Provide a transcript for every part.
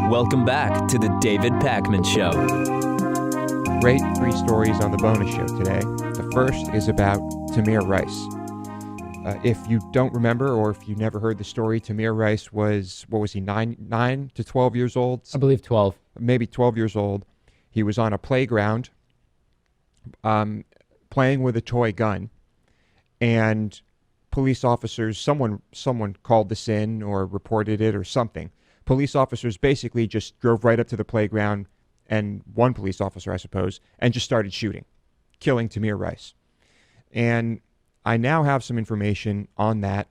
Welcome back to the David Pakman Show. Great 3 stories on the bonus show today. The first is about Tamir Rice. If you don't remember, or if you never heard the story, Tamir Rice was, 9 to 12 years old? I believe 12. Maybe 12 years old. He was on a playground playing with a toy gun, and police officers, someone called this in or reported it or something. Police officers basically just drove right up to the playground, and one police officer, I suppose, and just started shooting, killing Tamir Rice. And I now have some information on that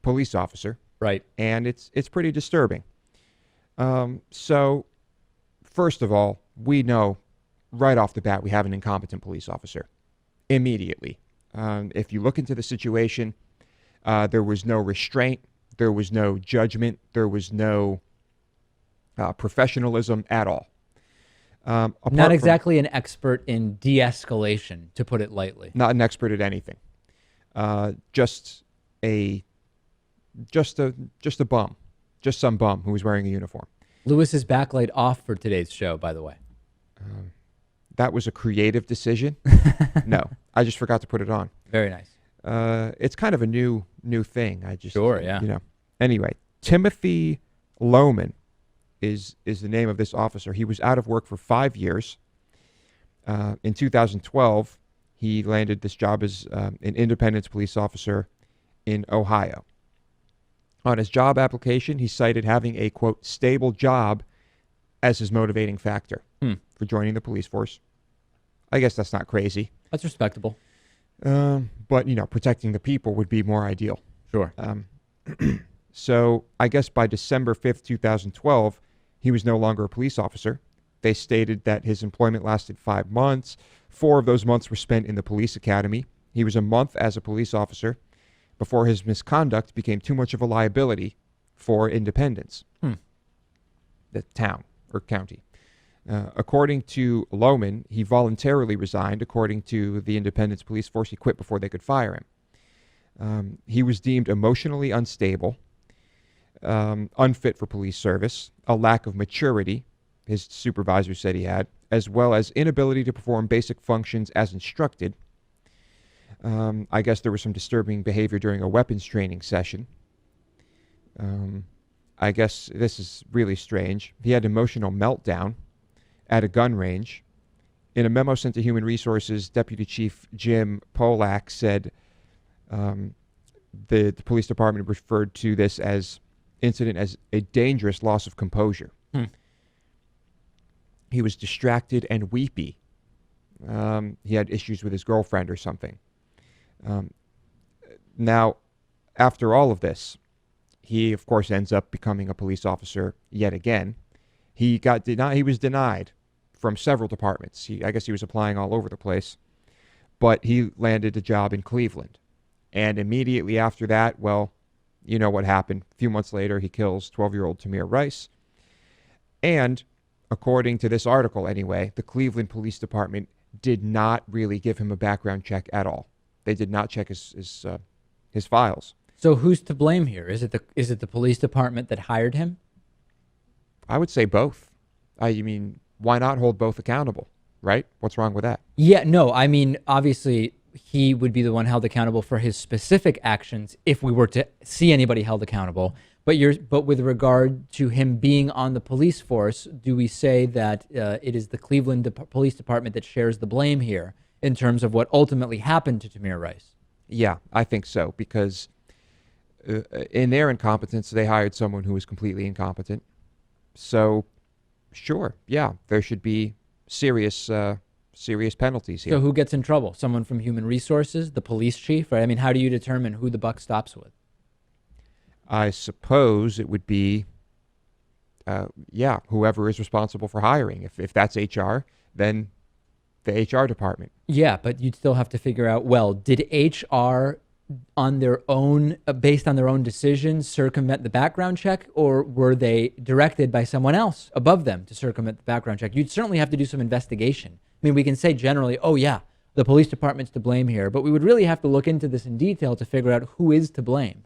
police officer. Right. And it's pretty disturbing. So, first of all, we know right off the bat we have an incompetent police officer. Immediately. If you look into the situation, there was no restraint. There was no judgment. There was no professionalism at all. Not exactly an expert in de-escalation, to put it lightly. Not an expert at anything. Just a bum. Just some bum who was wearing a uniform. Lewis's backlight off for today's show, by the way. That was a creative decision. No, I just forgot to put it on. Very nice. It's kind of a new thing. Sure, yeah. Anyway, Timothy Lohman is the name of this officer. He was out of work for 5 years. In 2012, he landed this job as an Independence police officer in Ohio. On his job application, he cited having a, quote, stable job as his motivating factor for joining the police force. I guess that's not crazy. That's respectable. But, protecting the people would be more ideal. Sure. So I guess by December 5th, 2012, he was no longer a police officer. They stated that his employment lasted 5 months. 4 of those months were spent in the police academy. He was a month as a police officer before his misconduct became too much of a liability for Independence, the town or county. According to Lohman, he voluntarily resigned. According to the Independence police force, he quit before they could fire him. He was deemed emotionally unstable, unfit for police service, a lack of maturity, his supervisor said he had, as well as inability to perform basic functions as instructed. I guess there was some disturbing behavior during a weapons training session. I guess this is really strange. He had an emotional meltdown at a gun range. In a memo sent to Human Resources, Deputy Chief Jim Polak said the police department referred to this incident as a dangerous loss of composure. He was distracted and weepy. He had issues with his girlfriend or something. Now, after all of this, he, of course, ends up becoming a police officer yet again. He was denied from several departments. I guess he was applying all over the place. But he landed a job in Cleveland. And immediately after that, well, you know what happened. A few months later, he kills 12-year-old Tamir Rice. And according to this article anyway, the Cleveland Police Department did not really give him a background check at all. They did not check his files. So who's to blame here? Is it the police department that hired him? I would say both. I mean, why not hold both accountable, right? What's wrong with that? Yeah, no, I mean, obviously he would be the one held accountable for his specific actions if we were to see anybody held accountable. But with regard to him being on the police force, do we say that it is the Cleveland Police Department that shares the blame here in terms of what ultimately happened to Tamir Rice? Yeah, I think so, because in their incompetence, they hired someone who was completely incompetent. So, sure, yeah, there should be serious penalties here. So who gets in trouble? Someone from Human Resources, the police chief? Right? I mean, how do you determine who the buck stops with? I suppose it would be, whoever is responsible for hiring. If that's HR, then the HR department. Yeah, but you'd still have to figure out, well, did HR on their own, based on their own decisions, circumvent the background check, or were they directed by someone else above them to circumvent the background check? You'd certainly have to do some investigation. I mean, we can say generally, oh yeah, the police department's to blame here, but we would really have to look into this in detail to figure out who is to blame.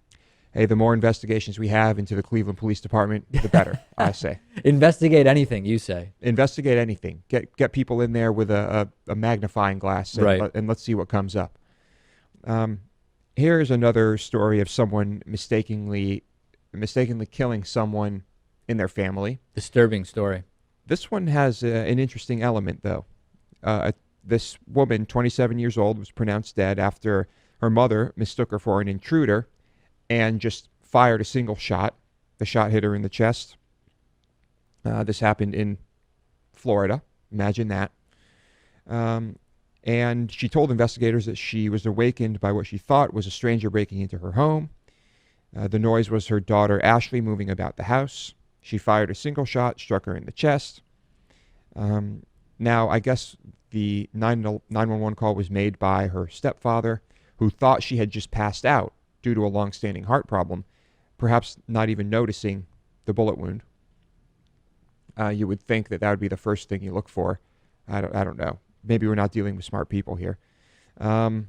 Hey, the more investigations we have into the Cleveland Police Department, the better, I say. Investigate anything, you say. Investigate anything. Get people in there with a magnifying glass, and, Right. and let's see what comes up. Here's another story of someone mistakenly killing someone in their family. Disturbing story. This one has an interesting element, though. This woman, 27 years old, was pronounced dead after her mother mistook her for an intruder and just fired a single shot. The shot hit her in the chest. This happened in Florida. Imagine that. And she told investigators that she was awakened by what she thought was a stranger breaking into her home. The noise was her daughter Ashley moving about the house. She fired a single shot, struck her in the chest. Now, I guess the 911 call was made by her stepfather, who thought she had just passed out due to a long-standing heart problem, perhaps not even noticing the bullet wound. You would think that would be the first thing you look for. I don't know. Maybe we're not dealing with smart people here. And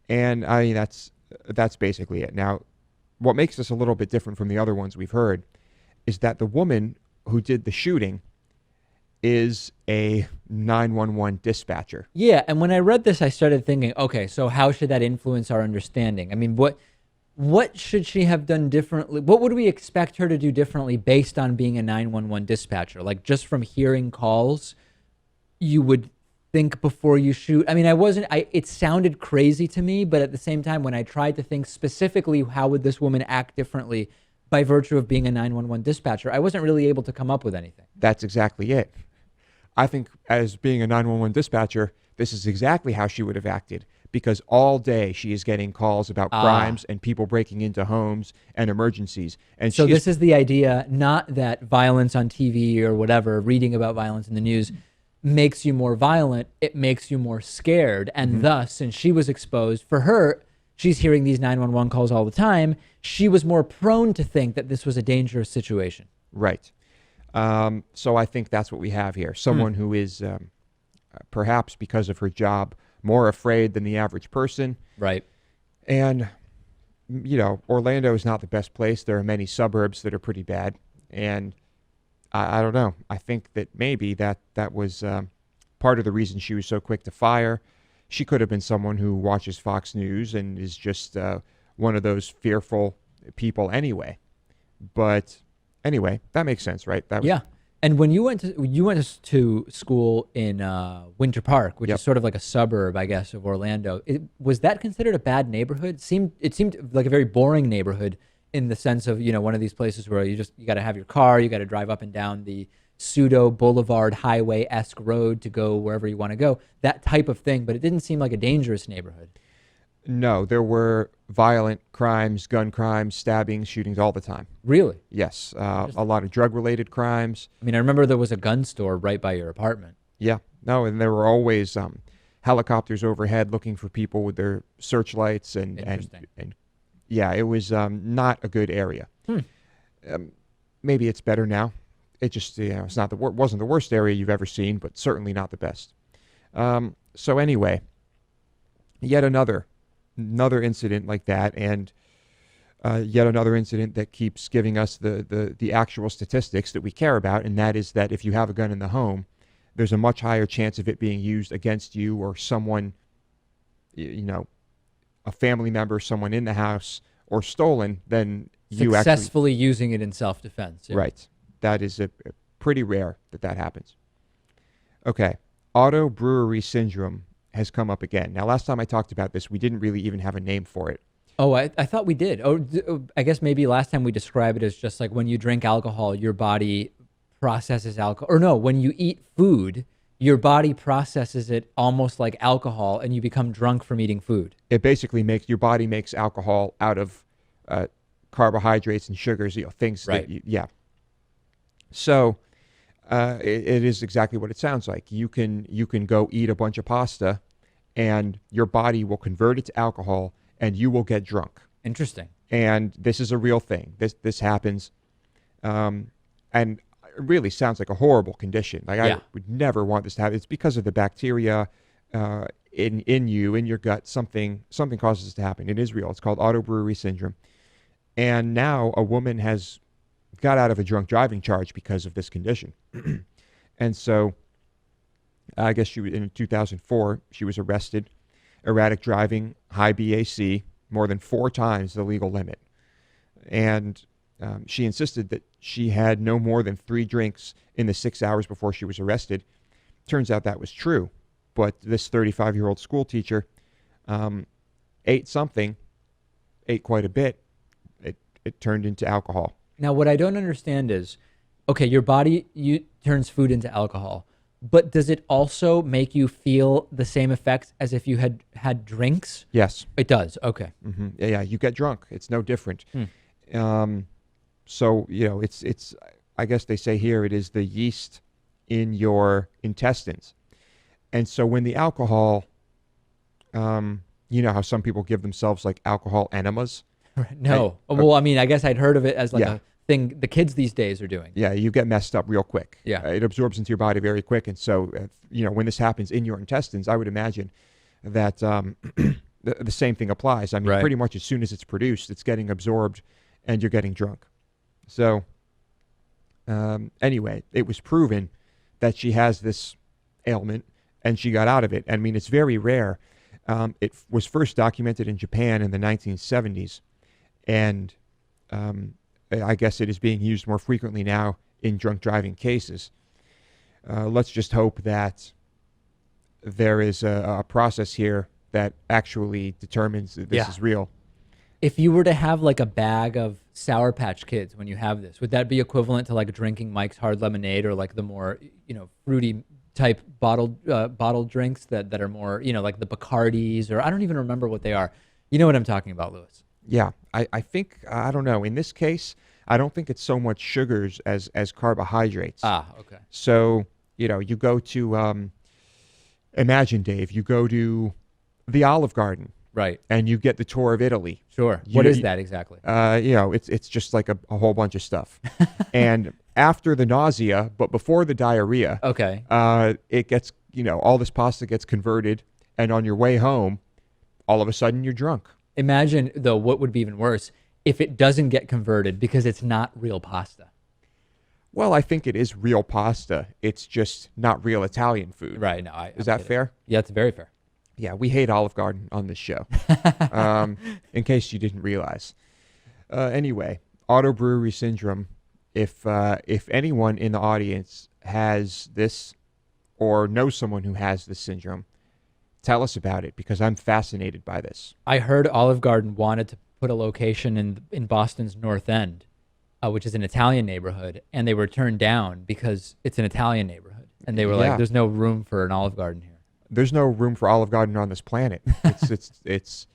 I mean, that's basically it. Now, what makes this a little bit different from the other ones we've heard is that the woman who did the shooting is a 911 dispatcher. Yeah, and when I read this, I started thinking, okay, so how should that influence our understanding? I mean, what should she have done differently? What would we expect her to do differently based on being a 911 dispatcher? Like, just from hearing calls, you would think before you shoot. I mean, it sounded crazy to me, but at the same time, when I tried to think specifically how would this woman act differently by virtue of being a 911 dispatcher, I wasn't really able to come up with anything. That's exactly it. I think as being a 911 dispatcher, this is exactly how she would have acted, because all day she is getting calls about crimes and people breaking into homes and emergencies. And so this is the idea, not that violence on TV or whatever, reading about violence in the news makes you more violent, it makes you more scared. And thus, since she was exposed, for her, she's hearing these 911 calls all the time, she was more prone to think that this was a dangerous situation. Right. So I think that's what we have here. Someone who is, perhaps because of her job, more afraid than the average person. Right. And, Orlando is not the best place. There are many suburbs that are pretty bad. And I don't know. I think that maybe that was part of the reason she was so quick to fire. She could have been someone who watches Fox News and is just one of those fearful people anyway. But anyway, that makes sense, right? Yeah. And when you went to school in Winter Park, which is sort of like a suburb, I guess, of Orlando, was that considered a bad neighborhood? It seemed like a very boring neighborhood in the sense of, one of these places where you got to have your car, you got to drive up and down the pseudo boulevard highway-esque road to go wherever you want to go, that type of thing. But it didn't seem like a dangerous neighborhood. No, there were violent crimes, gun crimes, stabbings, shootings all the time. Really? Yes. A lot of drug-related crimes. I mean, I remember there was a gun store right by your apartment. Yeah. No, and there were always helicopters overhead looking for people with their searchlights. And yeah, it was not a good area. Maybe it's better now. It just, it's not wasn't the worst area you've ever seen, but certainly not the best. So anyway, yet another incident like that, and yet another incident that keeps giving us the actual statistics that we care about, and that is that if you have a gun in the home, there's a much higher chance of it being used against you or someone, a family member, someone in the house, or stolen than you successfully using it in self-defense. Yeah. Right. That is a pretty rare that happens. Okay. Auto brewery syndrome has come up again. Now, last time I talked about this, we didn't really even have a name for it. Oh, I thought we did. I guess maybe last time we described it as just like when you drink alcohol, your body processes alcohol. Or no, when you eat food, your body processes it almost like alcohol and you become drunk from eating food. It basically your body makes alcohol out of carbohydrates and sugars, things right. that So it is exactly what it sounds like. You can go eat a bunch of pasta and your body will convert it to alcohol and you will get drunk. Interesting. And this is a real thing. This happens. And it really sounds like a horrible condition. Like I would never want this to happen. It's because of the bacteria in you, in your gut, something causes it to happen. It is real. It's called autobrewery syndrome. And now a woman has got out of a drunk driving charge because of this condition. And so I guess in 2004, she was arrested, erratic driving, high BAC, more than 4 times the legal limit. And she insisted that she had no more than 3 drinks in the 6 hours before she was arrested. Turns out that was true. But this 35-year-old school teacher ate quite a bit. It turned into alcohol. Now, what I don't understand is, okay, your body turns food into alcohol, but does it also make you feel the same effects as if you had had drinks? Yes. It does. Okay. Mm-hmm. Yeah, you get drunk. It's no different. So, it's I guess they say here it is the yeast in your intestines. And so when the alcohol, you know how some people give themselves like alcohol enemas? No. Well, I mean, I guess I'd heard of it as like a thing the kids these days are doing. Yeah, you get messed up real quick. Yeah. It absorbs into your body very quick. And so, when this happens in your intestines, I would imagine that the same thing applies. I mean, Right. pretty much as soon as it's produced, it's getting absorbed and you're getting drunk. So, anyway, it was proven that she has this ailment and she got out of it. I mean, it's very rare. It was first documented in Japan in the 1970s. And I guess it is being used more frequently now in drunk driving cases. Let's just hope that there is a process here that actually determines that this is real. If you were to have like a bag of Sour Patch Kids when you have this, would that be equivalent to like drinking Mike's Hard Lemonade or like the more, fruity type bottled drinks that are more, like the Bacardis, or I don't even remember what they are. You know what I'm talking about, Lewis? Yeah, I think, I don't know. In this case, I don't think it's so much sugars as carbohydrates. Ah, okay. So, you go to, imagine, Dave, you go to the Olive Garden. Right. And you get the tour of Italy. Sure. What is that exactly? It's just like a whole bunch of stuff. And after the nausea, but before the diarrhea, Okay. It gets, all this pasta gets converted, and on your way home, all of a sudden you're drunk. Imagine, though, what would be even worse if it doesn't get converted because it's not real pasta. Well, I think it is real pasta. It's just not real Italian food. Right. No, Is that fair? Yeah, it's very fair. Yeah, we hate Olive Garden on this show, in case you didn't realize. Anyway, autobrewery syndrome, if anyone in the audience has this or knows someone who has this syndrome, tell us about it, because I'm fascinated by this. I heard Olive Garden wanted to put a location in Boston's North End, which is an Italian neighborhood, and they were turned down because it's an Italian neighborhood. And they were like, there's no room for an Olive Garden here. There's no room for Olive Garden on this planet. It's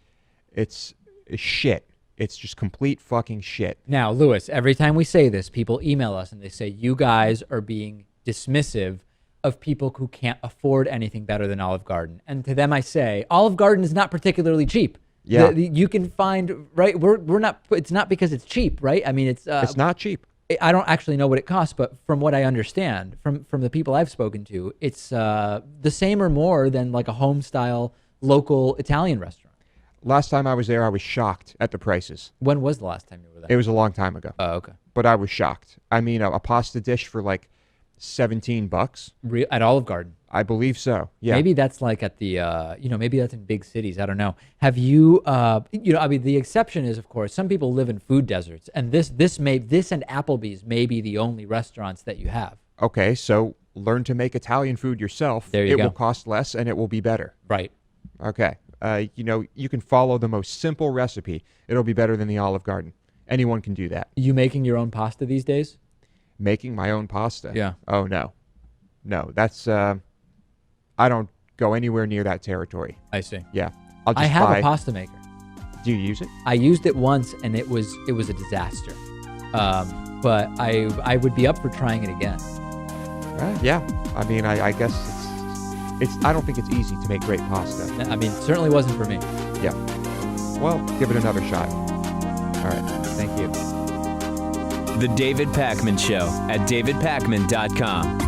shit. It's just complete fucking shit. Now, Lewis, every time we say this, people email us and they say, you guys are being dismissive of people who can't afford anything better than Olive Garden. And to them I say, Olive Garden is not particularly cheap. Yeah. You can find, right, we're not, it's not because it's cheap, right? I mean, it's not cheap. I don't actually know what it costs, but from what I understand, from the people I've spoken to, it's the same or more than like a home-style local Italian restaurant. Last time I was there, I was shocked at the prices. When was the last time you were there? It was a long time ago. Oh, okay. But I was shocked. I mean, a pasta dish for like $17. At Olive Garden? I believe so. Yeah. Maybe that's like at the, maybe that's in big cities. I don't know. Have you, I mean, the exception is, of course, some people live in food deserts, and this and Applebee's may be the only restaurants that you have. Okay, so learn to make Italian food yourself. There you go. It will cost less and it will be better. Right. Okay. You can follow the most simple recipe. It'll be better than the Olive Garden. Anyone can do that. You making your own pasta these days? Making my own pasta? Yeah. Oh, no. No, that's, I don't go anywhere near that territory. I see. Yeah. I have a pasta maker. Do you use it? I used it once and it was a disaster. But I would be up for trying it again. Yeah. I mean, I guess it's I don't think it's easy to make great pasta. I mean, certainly wasn't for me. Yeah. Well, give it another shot. All right. Thank you. The David Pakman Show at davidpakman.com.